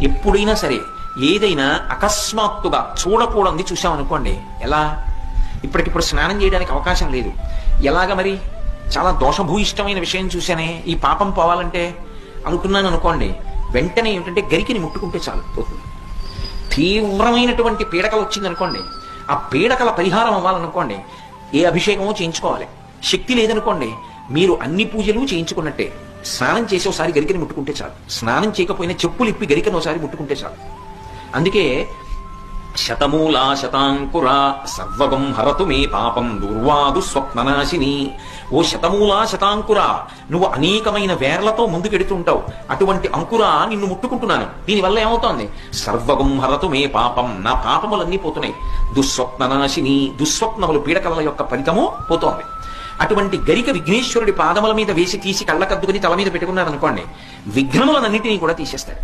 ఎప్పుడైనా సరే ఏదైనా అకస్మాత్తుగా చూడకూడదు చూసామనుకోండి, ఎలా ఇప్పటికిప్పుడు స్నానం చేయడానికి అవకాశం లేదు, ఎలాగ మరి చాలా దోషభూయిష్టమైన విషయం చూశానే, ఈ పాపం పోవాలంటే అనుకున్నాను అనుకోండి, వెంటనే ఏమిటంటే గరికిని ముట్టుకుంటే చాలు పోతుంది. తీవ్రమైనటువంటి పీడకలు వచ్చిందనుకోండి, ఆ పీడకల పరిహారం అవ్వాలనుకోండి ఏ అభిషేకమో చేయించుకోవాలి. శక్తి లేదనుకోండి, మీరు అన్ని పూజలు చేయించుకున్నట్టే. స్నానం చేసి ఒకసారి గరికని ముట్టుకుంటే చాలు, స్నానం చేయకపోయినా చెప్పులు ఇప్పి గరికను ఒకసారి ముట్టుకుంటే చాలు. అందుకే శతమూలా శతాంకురా సర్వగం హరతు మే పాపం దుర్వాదు స్వప్ననాశిని. ఓ శతమూలా శతాంకురా, నువ్వు అనేకమైన వేర్లతో ముందుకెడుతుంటావు, అటువంటి అంకురా నిన్ను ముట్టుకుంటున్నాను. దీనివల్ల ఏమవుతోంది? సర్వగం హరతు మే పాపం, నా పాపములన్నీ పోతున్నాయి. దుస్వప్ననాశిని, దుస్వప్నములు పీడకల యొక్క ఫలితము పోతోంది. అటువంటి గరిక విఘ్నేశ్వరుడి పాదముల మీద వేసి తీసి కళ్ళకద్దుకుని తల మీద పెట్టుకున్నారనుకోండి, విఘ్నములన్నింటినీ కూడా తీసేస్తాడు.